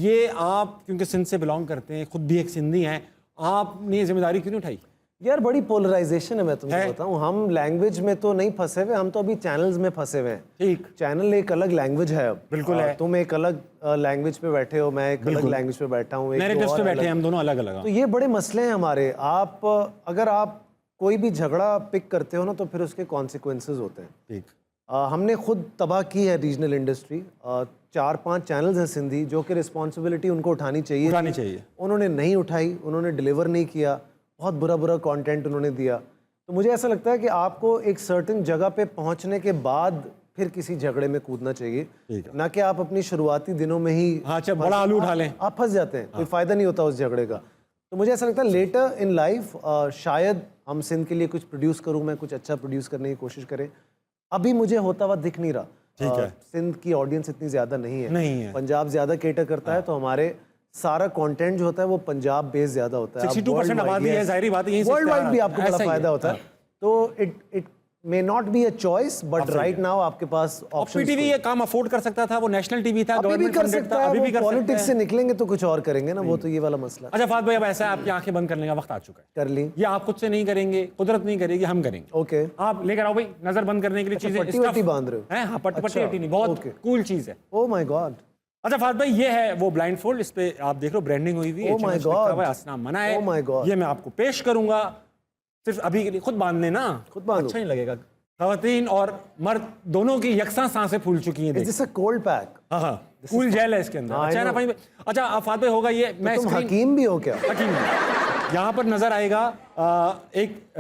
ये आप क्योंकि सिंध से बिलोंग करते हैं, खुद भी एक सिंधी हैं, आपने ये जिम्मेदारी क्यों नहीं उठाई? यार बड़ी पोलराइजेशन है, मैं तुमको बताऊं। हम लैंग्वेज में तो नहीं फंसे हुए, हम तो अभी चैनल्स में फंसे हुए हैं। ठीक, चैनल एक अलग लैंग्वेज है अब। बिल्कुल है। तुम एक अलग लैंग्वेज पे बैठे हो, मैं एक अलग लैंग्वेज पे बैठा हूँ, नैरेटिव्स पे बैठे हैं हम दोनों अलग अलग। तो ये बड़े मसले हैं हमारे। अगर आप कोई भी झगड़ा पिक करते हो ना तो फिर उसके कॉन्सिक्वेंसेज होते हैं। ठीक, हमने खुद तबाह की है रीजनल इंडस्ट्री। 4-5 चैनल्स हैं सिंधी जो कि रिस्पॉन्सिबिलिटी उनको उठानी चाहिए, उन्होंने नहीं उठाई, उन्होंने डिलीवर नहीं किया, बहुत बुरा कंटेंट उन्होंने दिया। तो मुझे ऐसा लगता है कि आपको एक सर्टेन जगह पे पहुंचने के बाद फिर किसी झगड़े में कूदना चाहिए, ना कि आप अपनी शुरुआती दिनों में ही बड़ा आलू उठा लें, आप फंस जाते हैं। कोई फायदा नहीं होता उस झगड़े का। तो मुझे ऐसा लगता है लेटर इन लाइफ शायद हम सिंध के लिए कुछ प्रोड्यूस करूँ, मैं कुछ अच्छा प्रोड्यूस करने की कोशिश करें। अभी मुझे होता हुआ दिख नहीं रहा। ठीक है, सिंध की ऑडियंस इतनी ज्यादा नहीं है। पंजाब ज्यादा केटर करता है, तो हमारे सारा कंटेंट जो होता है वो पंजाब बेस ज्यादा होता है। 62% आबादी है, जाहिर बात है, वर्ल्ड वाइड भी आपको बड़ा फायदा होता है। तो it may not be a choice, but right now आपके पास ऑप्शन। पीटीवी ये काम अफोर्ड कर सकता था, वो नेशनल टीवी था, अभी भी कर सकता है, अभी भी कर सकता है। पॉलिटिक्स से निकलेंगे तो कुछ और करेंगे ना, वो तो ये वाला मसला। अच्छा फात भाई, अब ऐसा है आपकी आंखें बंद करने का वक्त आ चुका है। कर ली, ये आप खुद से नहीं करेंगे, कुदरत नहीं करेगी, हम करेंगे। ओके, आप लेकर आओ भाई, नजर बंद करने के लिए चीजें। पट्टी बांध रहे हो? हाँ, पट्टी नहीं, बहुत कूल चीज है। Oh my God. अच्छा फात भाई, ये है वो ब्लाइंड फोल्ड, इस पे आप देख लो ब्रांडिंग हुई हुई है, ओह माय गॉड, असनाम मना है। ओह माय गॉड, ये मैं आपको पेश करूंगा, सिर्फ अभी के लिए। खुद बांध लेना, खुद बांधो, अच्छा नहीं लगेगा। खवातीन और मर्द दोनों की यकसा सांसें फूल चुकी हैं। जैसे कोल्ड पैक। हाँ, कूल जेल है इसके अंदर। अच्छा ना भाई। अच्छा आप फात भाई, होगा ये, मैं तुम हकीम भी हो क्या? हकीम भी। यहाँ पर नजर आएगा एक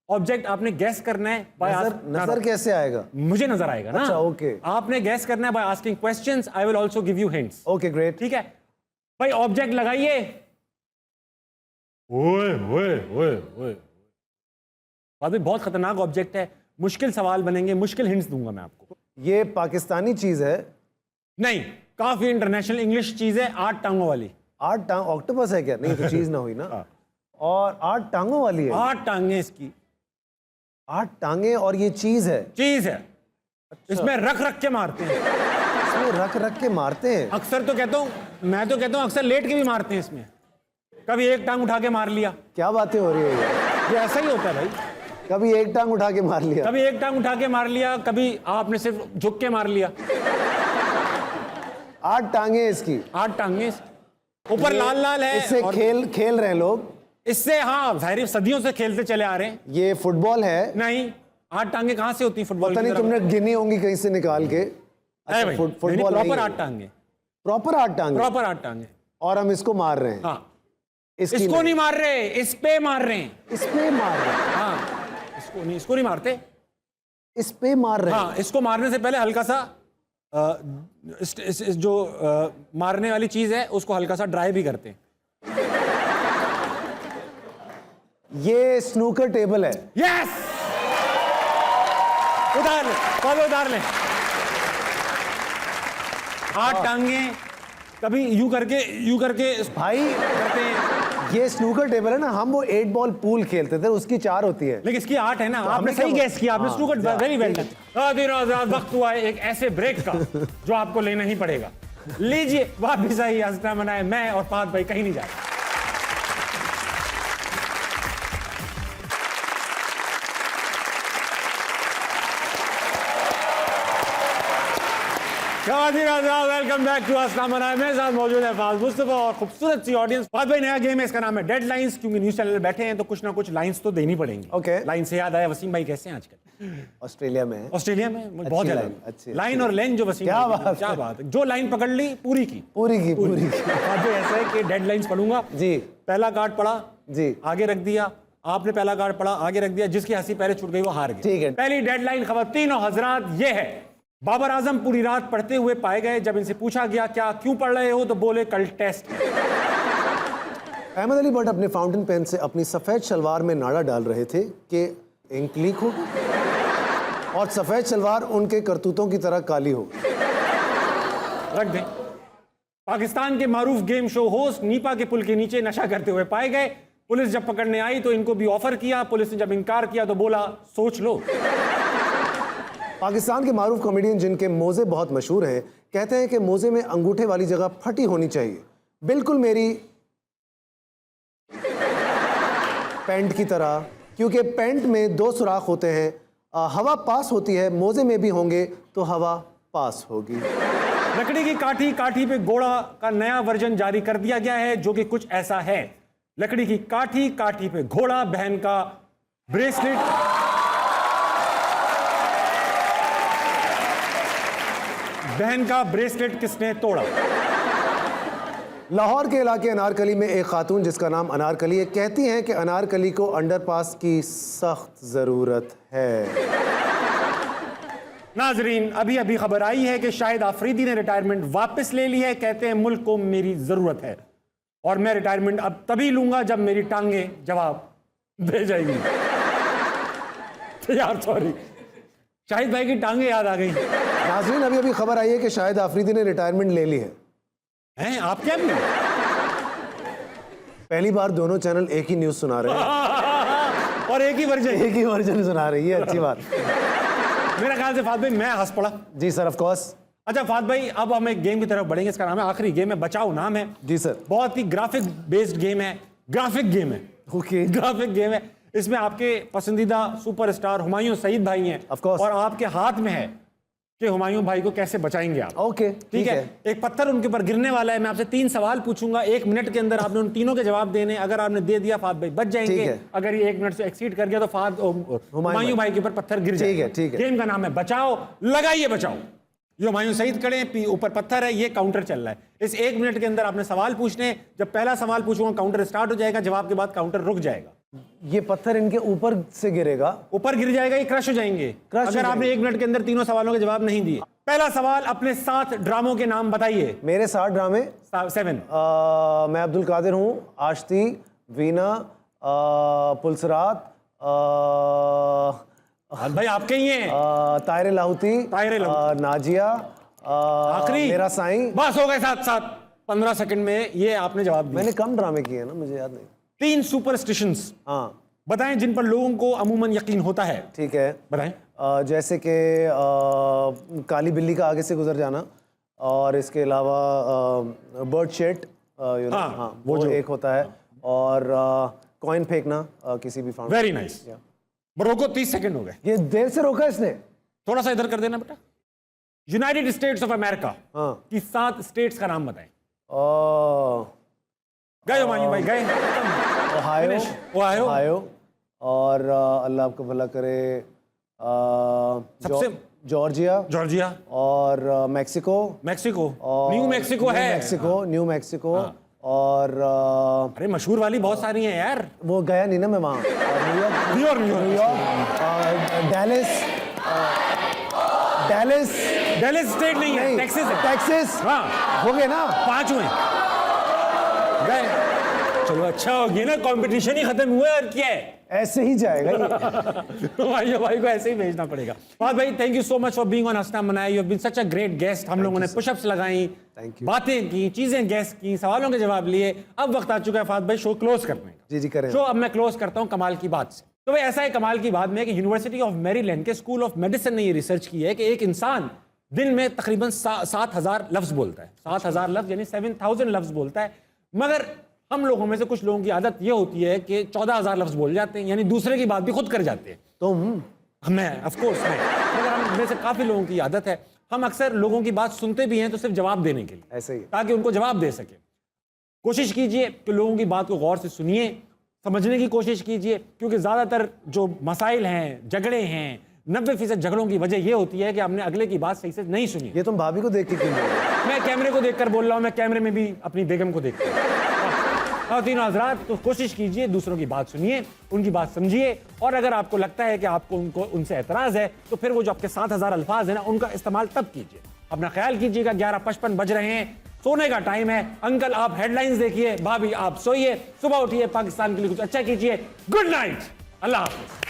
ऑब्जेक्ट आपने गैस करना है। नजर कैसे आएगा? मुझे नजर आएगा ना। अच्छा, ओके। आपने गैस करना है by asking questions. I will also give you hints. Okay, great. ठीक है भाई, ऑब्जेक्ट लगाइए। ओए ओए ओए ओए, भाई बहुत खतरनाक ऑब्जेक्ट है, मुश्किल सवाल बनेंगे, मुश्किल हिंट्स दूंगा मैं आपको। ये पाकिस्तानी चीज है? नहीं, काफी इंटरनेशनल इंग्लिश चीज है, 8 टांगों वाली। 8 टांग? ऑक्टोपस है क्या? नहीं तो चीज ना हुई ना। और 8 टांगों वाली है? 8 टांगे इसकी। 8 टांगे और ये चीज है? चीज है। अच्छा। इसमें रख रख के मारते हैं। इसमें रख रख के मारते हैं? अक्सर तो कहता हूँ, मैं तो कहता हूँ अक्सर लेट के भी मारते हैं इसमें। कभी एक टांग उठा के मार लिया। क्या बातें हो रही है ये ऐसा ही होता है भाई। कभी एक टांग उठा के मार लिया, कभी एक टांग उठा के मार लिया, कभी आपने सिर्फ झुक के मार लिया। 8 टांगे इसकी? 8 टांगे, ऊपर लाल लाल है। इससे खेल रहे हैं लोग इससे? हाँ, जाहिर सदियों से खेलते चले आ रहे हैं। ये फुटबॉल है? नहीं, 8 टांगे कहाँ से होती है फुटबॉल? पता नहीं, तुमने गिनी होंगी कहीं से निकाल के। अच्छा, फुटबॉल प्रॉपर 8 टांगे। प्रॉपर 8 टांगे? प्रॉपर 8 टांगे। और हम इसको मार रहे हैं? हाँ। इसको नहीं मार रहे, इस पे मार रहे हैं। इस पे मार रहे हैं? हाँ, इसको नहीं मारते, इस पे मार रहे हैं। हाँ, इसको मारने से पहले हल्का सा इस जो मारने वाली चीज है उसको हल्का सा ड्राई भी करते हैं। ये स्नूकर टेबल है? यस, उतार ले, उतार ले। 8 टांगे, कभी यूं करके भाई करते हैं। ये स्नूकर टेबल है ना, हम वो 8 बॉल पूल खेलते थे, उसकी 4 होती है, लेकिन इसकी 8 है ना। तो आपने सही गैस किया, आपने स्नूकर, वेरी वेल डन। वक्त हुआ है एक ऐसे ब्रेक का जो आपको लेना ही पड़ेगा। लीजिए वापिस आइए, हंसना मनाए, मैं और फात भाई कहीं नहीं जाए। वेलकम बैक टू हंसना मनाए। मेरे साथ मौजूद है फाज मुस्तफा और खूबसूरत सी ऑडियंस। फात भाई, नया गेम है, इसका नाम है डेडलाइंस। क्योंकि न्यूज चैनल बैठे हैं तो कुछ ना कुछ लाइंस तो देनी पड़ेंगी। ओके। लाइन से याद आया, वसीम भाई कैसे हैं आजकल? ऑस्ट्रेलिया में है। ऑस्ट्रेलिया में बहुत ज्यादा अच्छी लाइन और लेन जो वसीम, क्या बात है, जो लाइन पकड़ ली पूरी की। ऐसा है कि डेडलाइंस पढ़ूंगा जी। पहला कार्ड पढ़ा जी, आगे रख दिया, आपने पहला कार्ड पढ़ा, आगे रख दिया, जिसकी हंसी पहले छूट गई वो हार गया। ठीक है। पहली डेडलाइन खवातीन और हजरात ये है, बाबर आजम पूरी रात पढ़ते हुए पाए गए। जब इनसे पूछा गया क्या क्यों पढ़ रहे हो तो बोले कल टेस्ट। अहमद अली भट्ट अपने फाउंटेन पेन से अपनी सफ़ेद शलवार में नाड़ा डाल रहे थे कि इंक लीक हो और सफ़ेद शलवार उनके करतूतों की तरह काली हो। रख दें। पाकिस्तान के मारूफ गेम शो होस्ट नीपा के पुल के नीचे नशा करते हुए पाए गए। पुलिस जब पकड़ने आई तो इनको भी ऑफर किया। पुलिस ने जब इनकार किया तो बोला सोच लो। पाकिस्तान के मारूफ कॉमेडियन जिनके मोजे बहुत मशहूर हैं कहते हैं कि मोजे में अंगूठे वाली जगह फटी होनी चाहिए, बिल्कुल मेरी पैंट की तरह, क्योंकि पैंट में 2 सुराख होते हैं, हवा पास होती है, मोजे में भी होंगे तो हवा पास होगी। लकड़ी की काठी काठी पे घोड़ा का नया वर्जन जारी कर दिया गया है जो कि कुछ ऐसा है। लकड़ी की काठी काठी पे घोड़ा, बहन का ब्रेसलेट, बहन का ब्रेसलेट किसने तोड़ा? लाहौर के इलाके अनारकली में एक खातून जिसका नाम अनारकली है कहती हैं कि अनारकली को अंडरपास की सख्त ज़रूरत है। नाजरीन, अभी अभी खबर आई है कि शाहिद आफरीदी ने रिटायरमेंट वापस ले ली है। कहते हैं मुल्क को मेरी ज़रूरत है और मैं रिटायरमेंट अब तभी लूंगा जब मेरी टांगे जवाब दे जाएंगी। यार सॉरी, शाहिद भाई की टांगे याद आ गई। नाजरीन, अभी अभी खबर आई है कि शाहिद आफरीदी ने रिटायरमेंट ले ली है। हैं आप क्या भी? पहली बार दोनों चैनल एक ही न्यूज़ सुना रहे हैं और एक ही वर्जन सुना रही है। अच्छी बात। मेरा ख्याल से फात भाई मैं हंस पड़ा। जी सर, ऑफ कोर्स। अच्छा फात भाई, अब हम एक गेम की तरफ बढ़ेंगे। इसका नाम है आखिरी गेम है, बचाओ नाम है। जी सर। बहुत ही ग्राफिक बेस्ड गेम है। ग्राफिक गेम है। ओके। ग्राफिक गेम है। इसमें आपके पसंदीदा सुपरस्टार हुमायूं सईद भाई हैं Of course। और आपके हाथ में है कि हुमायूं भाई को कैसे बचाएंगे आप। ओके, ठीक है। एक पत्थर उनके ऊपर गिरने वाला है। मैं आपसे 3 सवाल पूछूंगा, 1 मिनट के अंदर आपने उन तीनों के जवाब देने। अगर आपने दे दिया फात भाई बच जाएंगे, अगर ये 1 मिनट से एक्सीड कर गया तो हुमायूं भाई के ऊपर पत्थर गिर जाएगा। ठीक है। गेम का नाम है बचाओ, लगाइए बचाओ। ये हुमायूं सईद खड़े हैं, ऊपर पत्थर है, ये काउंटर चल रहा है। इस 1 मिनट के अंदर आपने सवाल पूछने। जब पहला सवाल पूछूंगा काउंटर स्टार्ट हो जाएगा, जवाब के बाद काउंटर रुक जाएगा। ये पत्थर इनके ऊपर से गिरेगा, ऊपर गिर जाएगा, ये क्रश हो जाएंगे अगर आपने 1 मिनट के अंदर तीनों सवालों के जवाब नहीं दिए। पहला सवाल, अपने 7 ड्रामों के नाम बताइए। मेरे 7 ड्रामे 7। मैं अब्दुल कादिर हूँ, आश्ती, वीना, पुलसरात, भाई आपके ही हैं। तायरे लाहौती, नाजिया, आखिरी मेरा साईं। बस हो गए 7। 15 सेकंड में ये आपने जवाब दिया। मैंने कम ड्रामे किए हैं ना, मुझे याद नहीं। 3 सुपरस्टिशंस हाँ बताएं जिन पर लोगों को अमूमन यकीन होता है। ठीक है, बताएं। जैसे कि काली बिल्ली का आगे से गुजर जाना, और इसके अलावा बर्ड शेट, वो जो एक होता है, और कॉइन फेंकना किसी भी फाउंटेन। Very nice. रोको, 30 सेकंड हो गए। ये देर से रोका इसने। थोड़ा सा इधर कर देना बेटा। यूनाइटेड स्टेट्स ऑफ अमेरिका की 7 स्टेट्स का नाम बताएं। गए हुमायूं भाई, गए। ओहायो, और अल्लाह आपको भला करे, सबसे जॉर्जिया, और मेक्सिको, और न्यू मैक्सिको, और अरे मशहूर वाली बहुत सारी हैं यार। वो गया नहीं ना मैं वहाँ। न्यूयॉर्क, डेलिस स्टेट नहीं है, टेक्सास। हाँ, हो गए ना, 5 हुए। गए। चलो अच्छा हो गया ना, कंपटीशन ही खत्म हुआ और क्या है, ऐसे ही जाएगा। भाई को ऐसे ही भेजना पड़ेगा। फात भाई, thank you so much for being on हंसना मनाया। You have been such a great guest. हम लोगों ने पुशअप्स लगाई, बातें की, चीजें गेस की, सवालों के जवाब लिए। अब वक्त आ चुका है फात भाई शो क्लोज करने का। जी करें। शो अब मैं क्लोज करता हूँ कमाल की बात से। तो भाई ऐसा है कमाल की बात में कि यूनिवर्सिटी ऑफ मैरीलैंड के स्कूल ऑफ मेडिसिन ने ये रिसर्च की है कि एक इंसान दिन में तकरीबन 7000 लफ्ज बोलता है। 7000 लफ्ज यानी 7000 लफ्ज बोलता है। मगर हम लोगों में से कुछ लोगों की आदत ये होती है कि 14000 लफ्ज बोल जाते हैं, यानी दूसरे की बात भी खुद कर जाते हैं। तो मैं ऑफ कोर्स मैं, मगर हम में से काफी लोगों की आदत है, हम अक्सर लोगों की बात सुनते भी हैं तो सिर्फ जवाब देने के लिए, ऐसे ही, ताकि उनको जवाब दे सके। कोशिश कीजिए कि लोगों की बात को गौर से सुनिए, समझने की कोशिश कीजिए, क्योंकि ज्यादातर जो मसाइल हैं, झगड़े हैं, 90% झगड़ों की वजह यह होती है कि हमने अगले की बात सही से नहीं सुनी। ये तुम भाभी को देख के क्यों बोल रहे हो? मैं कैमरे को देखकर बोल रहा हूं, मैं कैमरे में भी अपनी बेगम को देखता हूं। तीनों हजरात, तो कोशिश कीजिए दूसरों की बात सुनिए, उनकी बात समझिए, और अगर आपको लगता है कि आपको उनसे एतराज है तो फिर वो जो आपके 7000 अल्फाज है ना, उनका इस्तेमाल तब कीजिए। अपना ख्याल कीजिएगा। 11:55 बज रहे हैं। सोने का टाइम है। अंकल आप हेडलाइंस देखिए, भाभी आप सोइए, सुबह उठिए, पाकिस्तान के लिए कुछ अच्छा कीजिए। गुड नाइट, अल्लाह हाफिज।